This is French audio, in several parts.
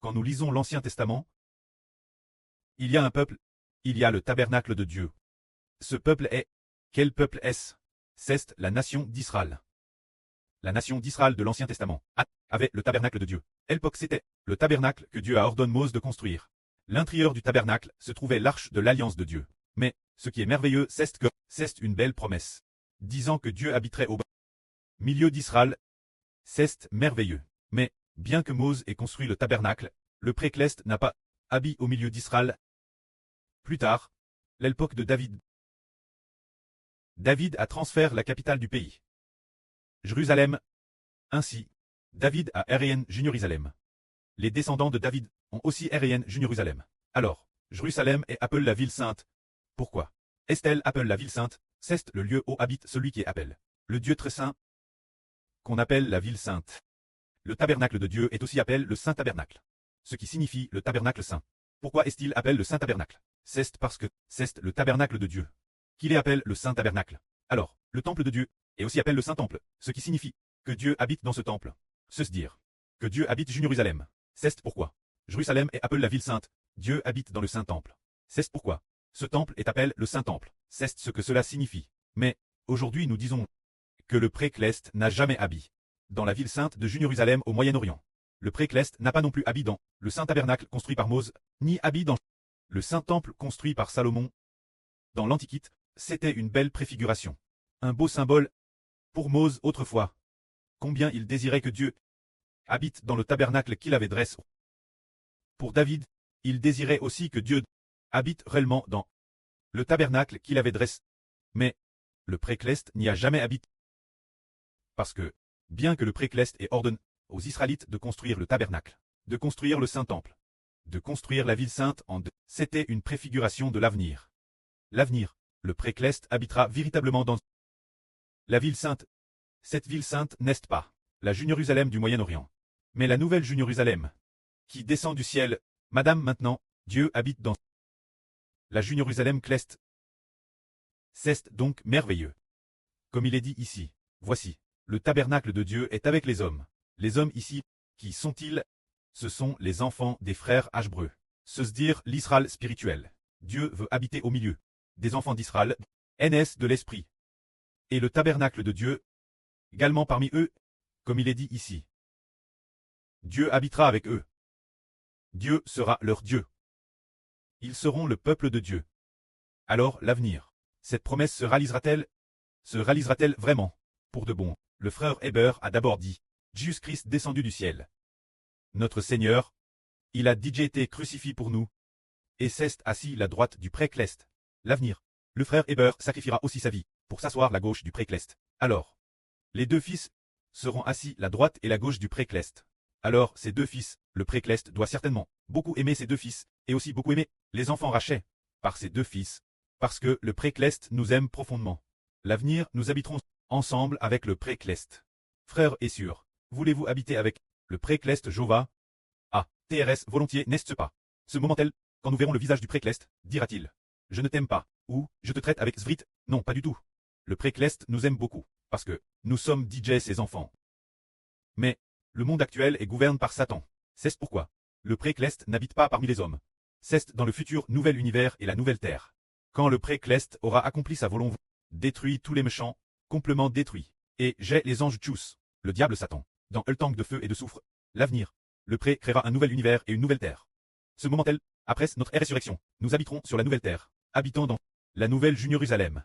Quand nous lisons l'Ancien Testament, il y a un peuple, il y a le tabernacle de Dieu. Ce peuple est, quel peuple est-ce? C'est la nation d'Israël. La nation d'Israël de l'Ancien Testament avait le tabernacle de Dieu. L'époque c'était le tabernacle que Dieu a ordonné Moïse de construire. L'intérieur du tabernacle se trouvait l'arche de l'alliance de Dieu. Mais, ce qui est merveilleux, c'est que c'est une belle promesse, disant que Dieu habiterait au milieu d'Israël. C'est merveilleux. Mais, bien que Moïse ait construit le tabernacle, le précleste n'a pas habité au milieu d'Israël. Plus tard, l'époque de David. David a transféré la capitale du pays, Jérusalem. Ainsi, David a hérité Jérusalem. Les descendants de David ont aussi hérité Jérusalem. Alors, Jérusalem est appelée la ville sainte. Pourquoi est-elle appelée la ville sainte? C'est le lieu où habite celui qui est appelé le Dieu très saint, qu'on appelle la ville sainte. Le tabernacle de Dieu est aussi appelé le Saint Tabernacle, ce qui signifie le tabernacle saint. Pourquoi est-il appelé le Saint Tabernacle? C'est parce que c'est le tabernacle de Dieu qu'il est appelé le Saint Tabernacle. Alors, le temple de Dieu est aussi appelé le Saint Temple, ce qui signifie que Dieu habite dans ce temple. C'est-à-dire que Dieu habite Jérusalem. C'est pourquoi Jérusalem est appelée la ville sainte. Dieu habite dans le Saint Temple. C'est pourquoi ce temple est appelé le Saint Temple. C'est ce que cela signifie. Mais, aujourd'hui nous disons que le précleste n'a jamais habité dans la ville sainte de Jérusalem au Moyen-Orient. Le précleste n'a pas non plus habité dans le Saint Tabernacle construit par Moïse, ni habité dans le Saint Temple construit par Salomon. Dans l'Antiquité, c'était une belle préfiguration. Un beau symbole pour Moïse autrefois. Combien il désirait que Dieu habite dans le tabernacle qu'il avait dressé. Pour David, il désirait aussi que Dieu habite réellement dans le tabernacle qu'il avait dressé. Mais, le précleste n'y a jamais habité. Parce que, bien que le précleste ait ordonné aux Israélites de construire le tabernacle, de construire le Saint-Temple, de construire la ville sainte en deux, c'était une préfiguration de l'avenir. L'avenir, le précleste habitera véritablement dans la ville sainte. Cette ville sainte n'est pas la Jérusalem du Moyen-Orient, mais la nouvelle Jérusalem, qui descend du ciel. Madame, maintenant, Dieu habite dans la Jérusalem céleste. C'est donc merveilleux. Comme il est dit ici, voici, le tabernacle de Dieu est avec les hommes. Les hommes ici, qui sont-ils? Ce sont les enfants des frères Hébreux. C'est-à-dire l'Israël spirituel. Dieu veut habiter au milieu des enfants d'Israël, NS de l'Esprit. Et le tabernacle de Dieu, également parmi eux, comme il est dit ici. Dieu habitera avec eux. Dieu sera leur Dieu. Ils seront le peuple de Dieu. Alors l'avenir, cette promesse se réalisera-t-elle? Se réalisera-t-elle vraiment? Pour de bon, le frère Héber a d'abord dit, Jésus-Christ descendu du ciel. Notre Seigneur, il a déjà été crucifié pour nous. Et c'est assis la droite du précleste. L'avenir, le frère Héber sacrifiera aussi sa vie, pour s'asseoir la gauche du précleste. Alors, les deux fils seront assis la droite et la gauche du précleste. Alors ces deux fils, le précleste doit certainement beaucoup aimer ses deux fils, et aussi beaucoup aimer les enfants rachés par ses deux fils, parce que le précleste nous aime profondément. L'avenir, nous habiterons ensemble avec le précleste. Frères et sœurs, voulez-vous habiter avec le précleste Jéhovah? Ah, TRS volontiers, n'est-ce pas? Ce moment-tel, quand nous verrons le visage du précleste, dira-t-il, je ne t'aime pas, ou je te traite avec svrit? Non, pas du tout. Le précleste nous aime beaucoup, parce que nous sommes DJ ses enfants. Mais, le monde actuel est gouverné par Satan. C'est pourquoi le précleste n'habite pas parmi les hommes. C'est dans le futur nouvel univers et la nouvelle terre. Quand le précleste aura accompli sa volonté, détruit tous les méchants, complètement détruit, et j'ai les anges tchous, le diable Satan, dans le tank de feu et de soufre. L'avenir, le pré créera un nouvel univers et une nouvelle terre. Ce moment-tel, après notre résurrection, nous habiterons sur la nouvelle terre, habitant dans la nouvelle Jérusalem.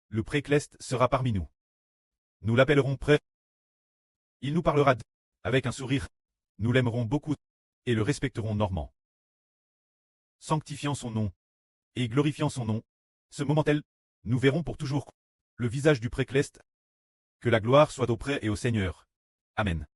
Le précleste sera parmi nous. Nous l'appellerons pré. Il nous parlera avec un sourire. Nous l'aimerons beaucoup et le respecterons normand. Sanctifiant son nom et glorifiant son nom, ce moment-tel, nous verrons pour toujours le visage du précleste. Que la gloire soit au pré et au Seigneur. Amen.